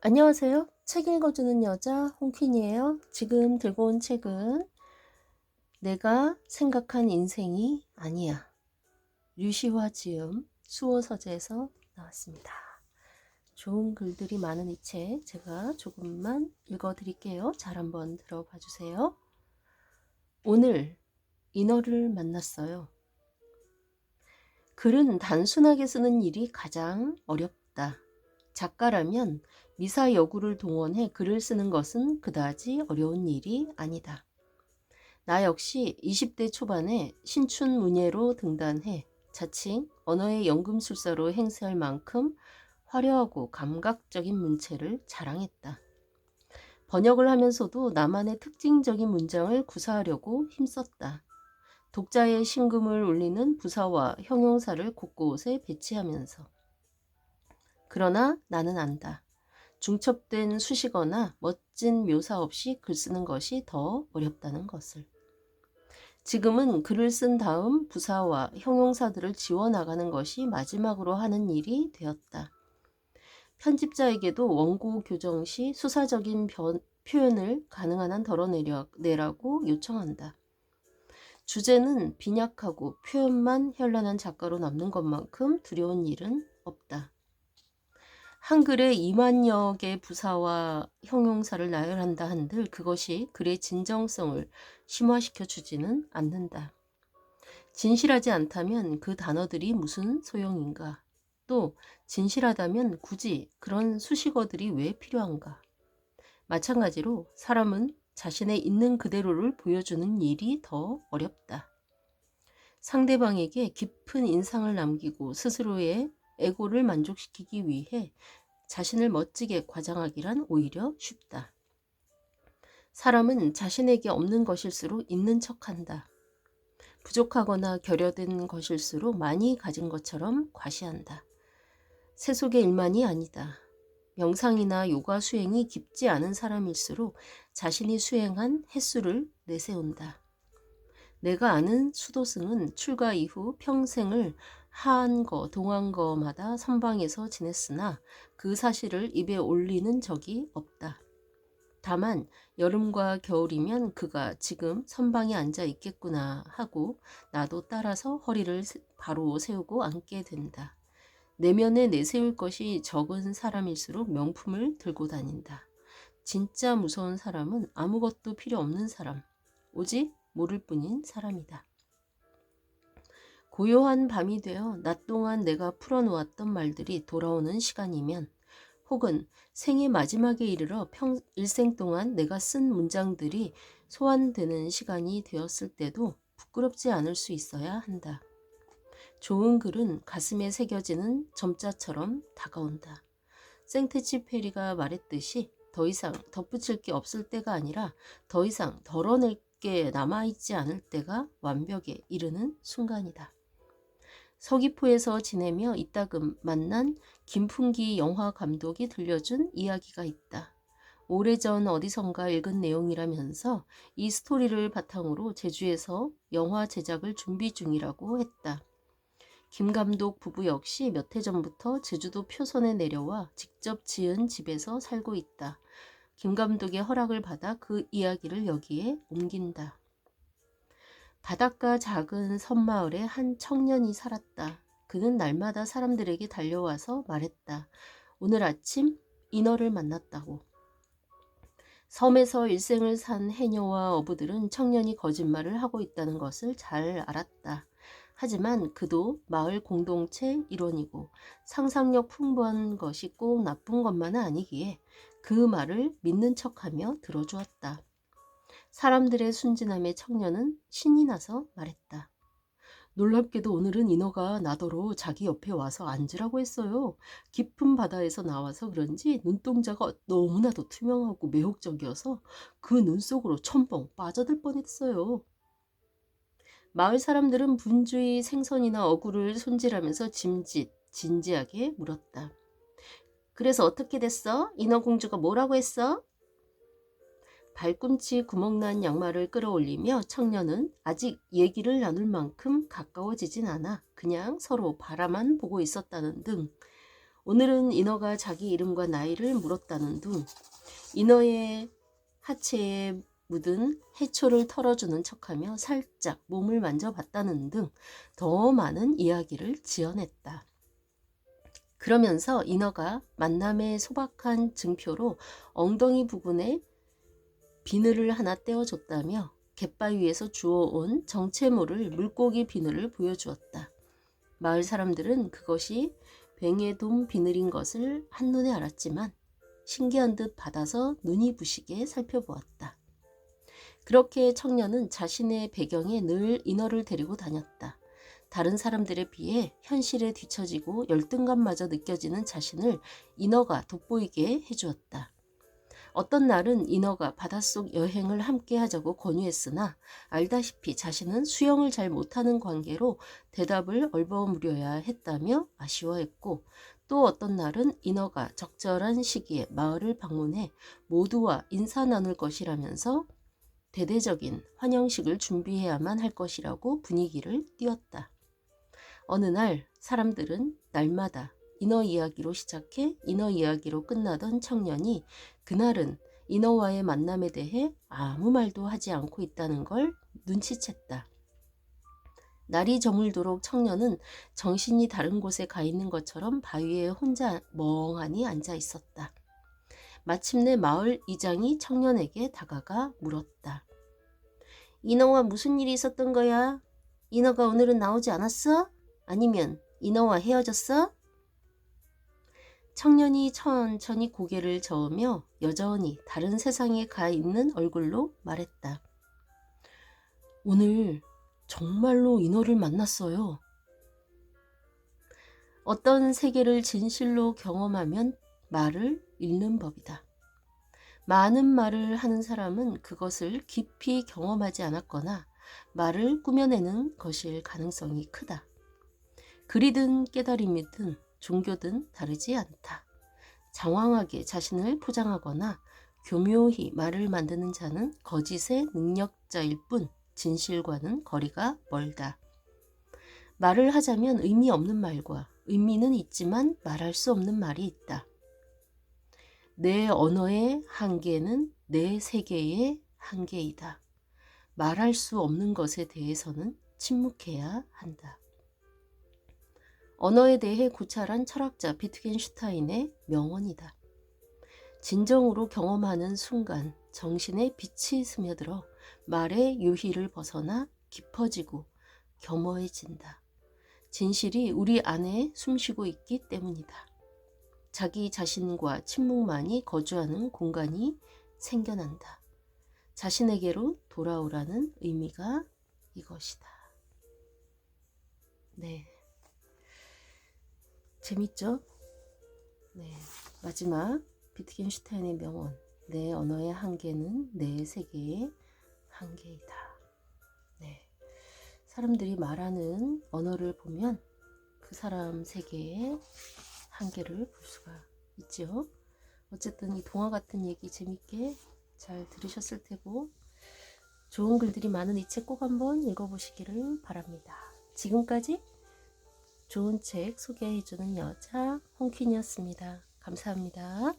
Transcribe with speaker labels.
Speaker 1: 안녕하세요. 책 읽어주는 여자 홍퀸이에요. 지금 들고 온 책은 내가 생각한 인생이 아니야. 류시화 지음 수호서재에서 나왔습니다. 좋은 글들이 많은 이 책 제가 조금만 읽어드릴게요. 잘 한번 들어봐 주세요. 오늘 인어를 만났어요. 글은 단순하게 쓰는 일이 가장 어렵다. 작가라면 미사 여구를 동원해 글을 쓰는 것은 그다지 어려운 일이 아니다. 나 역시 20대 초반에 신춘문예로 등단해 자칭 언어의 연금술사로 행세할 만큼 화려하고 감각적인 문체를 자랑했다. 번역을 하면서도 나만의 특징적인 문장을 구사하려고 힘썼다. 독자의 심금을 울리는 부사와 형용사를 곳곳에 배치하면서. 그러나 나는 안다. 중첩된 수식어나 멋진 묘사 없이 글 쓰는 것이 더 어렵다는 것을. 지금은 글을 쓴 다음 부사와 형용사들을 지워나가는 것이 마지막으로 하는 일이 되었다. 편집자에게도 원고 교정 시 수사적인 표현을 가능한 한 덜어내라고 요청한다. 주제는 빈약하고 표현만 현란한 작가로 남는 것만큼 두려운 일은 없다. 한글에 2만여 개 부사와 형용사를 나열한다 한들 그것이 글의 진정성을 심화시켜 주지는 않는다. 진실하지 않다면 그 단어들이 무슨 소용인가? 또 진실하다면 굳이 그런 수식어들이 왜 필요한가? 마찬가지로 사람은 자신의 있는 그대로를 보여주는 일이 더 어렵다. 상대방에게 깊은 인상을 남기고 스스로의 에고를 만족시키기 위해 자신을 멋지게 과장하기란 오히려 쉽다. 사람은 자신에게 없는 것일수록 있는 척한다. 부족하거나 결여된 것일수록 많이 가진 것처럼 과시한다. 세속의 일만이 아니다. 명상이나 요가 수행이 깊지 않은 사람일수록 자신이 수행한 횟수를 내세운다. 내가 아는 수도승은 출가 이후 평생을 하한거, 동한거마다 선방에서 지냈으나 그 사실을 입에 올리는 적이 없다. 다만 여름과 겨울이면 그가 지금 선방에 앉아 있겠구나 하고 나도 따라서 허리를 바로 세우고 앉게 된다. 내면에 내세울 것이 적은 사람일수록 명품을 들고 다닌다. 진짜 무서운 사람은 아무것도 필요 없는 사람, 오직 모를 뿐인 사람이다. 고요한 밤이 되어 낮 동안 내가 풀어놓았던 말들이 돌아오는 시간이면 혹은 생의 마지막에 이르러 일생 동안 내가 쓴 문장들이 소환되는 시간이 되었을 때도 부끄럽지 않을 수 있어야 한다. 좋은 글은 가슴에 새겨지는 점자처럼 다가온다. 생테치페리가 말했듯이 더 이상 덧붙일 게 없을 때가 아니라 더 이상 덜어낼 게 남아있지 않을 때가 완벽에 이르는 순간이다. 서귀포에서 지내며 이따금 만난 김풍기 영화 감독이 들려준 이야기가 있다. 오래전 어디선가 읽은 내용이라면서 이 스토리를 바탕으로 제주에서 영화 제작을 준비 중이라고 했다. 김 감독 부부 역시 몇 해 전부터 제주도 표선에 내려와 직접 지은 집에서 살고 있다. 김 감독의 허락을 받아 그 이야기를 여기에 옮긴다. 바닷가 작은 섬마을에 한 청년이 살았다. 그는 날마다 사람들에게 달려와서 말했다. 오늘 아침 인어를 만났다고. 섬에서 일생을 산 해녀와 어부들은 청년이 거짓말을 하고 있다는 것을 잘 알았다. 하지만 그도 마을 공동체 일원이고 상상력 풍부한 것이 꼭 나쁜 것만은 아니기에 그 말을 믿는 척하며 들어주었다. 사람들의 순진함에 청년은 신이 나서 말했다. 놀랍게도 오늘은 인어가 나더러 자기 옆에 와서 앉으라고 했어요. 깊은 바다에서 나와서 그런지 눈동자가 너무나도 투명하고 매혹적이어서 그 눈 속으로 첨벙 빠져들 뻔했어요. 마을 사람들은 분주히 생선이나 어구를 손질하면서 진지하게 물었다. 그래서 어떻게 됐어? 인어공주가 뭐라고 했어? 발꿈치 구멍난 양말을 끌어올리며 청년은 아직 얘기를 나눌 만큼 가까워지진 않아 그냥 서로 바라만 보고 있었다는 등 오늘은 인어가 자기 이름과 나이를 물었다는 둥, 인어의 하체에 묻은 해초를 털어주는 척하며 살짝 몸을 만져봤다는 등 더 많은 이야기를 지어냈다. 그러면서 인어가 만남의 소박한 증표로 엉덩이 부분에 비늘을 하나 떼어줬다며 갯바위에서 주워온 정체모를 물고기 비늘을 보여주었다. 마을 사람들은 그것이 뱅에돔 비늘인 것을 한눈에 알았지만 신기한 듯 받아서 눈이 부시게 살펴보았다. 그렇게 청년은 자신의 배경에 늘 인어를 데리고 다녔다. 다른 사람들에 비해 현실에 뒤처지고 열등감마저 느껴지는 자신을 인어가 돋보이게 해주었다. 어떤 날은 인어가 바닷속 여행을 함께 하자고 권유했으나 알다시피 자신은 수영을 잘 못하는 관계로 대답을 얼버무려야 했다며 아쉬워했고, 또 어떤 날은 인어가 적절한 시기에 마을을 방문해 모두와 인사 나눌 것이라면서 대대적인 환영식을 준비해야만 할 것이라고 분위기를 띄웠다. 어느 날 사람들은 날마다 인어 이야기로 시작해 인어 이야기로 끝나던 청년이 그날은 인어와의 만남에 대해 아무 말도 하지 않고 있다는 걸 눈치챘다. 날이 저물도록 청년은 정신이 다른 곳에 가 있는 것처럼 바위에 혼자 멍하니 앉아 있었다. 마침내 마을 이장이 청년에게 다가가 물었다. 인어와 무슨 일이 있었던 거야? 인어가 오늘은 나오지 않았어? 아니면 인어와 헤어졌어? 청년이 천천히 고개를 저으며 여전히 다른 세상에 가 있는 얼굴로 말했다. 오늘 정말로 인어를 만났어요. 어떤 세계를 진실로 경험하면 말을 잃는 법이다. 많은 말을 하는 사람은 그것을 깊이 경험하지 않았거나 말을 꾸며내는 것일 가능성이 크다. 글이든 깨달음이든 종교든 다르지 않다. 장황하게 자신을 포장하거나 교묘히 말을 만드는 자는 거짓의 능력자일 뿐 진실과는 거리가 멀다. 말을 하자면 의미 없는 말과 의미는 있지만 말할 수 없는 말이 있다. 내 언어의 한계는 내 세계의 한계이다. 말할 수 없는 것에 대해서는 침묵해야 한다. 언어에 대해 고찰한 철학자 비트겐슈타인의 명언이다. 진정으로 경험하는 순간 정신에 빛이 스며들어 말의 유희를 벗어나 깊어지고 겸허해진다. 진실이 우리 안에 숨쉬고 있기 때문이다. 자기 자신과 침묵만이 거주하는 공간이 생겨난다. 자신에게로 돌아오라는 의미가 이것이다. 네. 재밌죠? 네. 마지막 비트겐슈타인의 명언. 내 언어의 한계는 내 세계의 한계이다. 네. 사람들이 말하는 언어를 보면 그 사람 세계의 한계를 볼 수가 있죠. 어쨌든 이 동화 같은 얘기 재밌게 잘 들으셨을 테고 좋은 글들이 많은 이 책 꼭 한번 읽어보시기를 바랍니다. 지금까지 좋은 책 소개해주는 여자 홍퀸이었습니다. 감사합니다.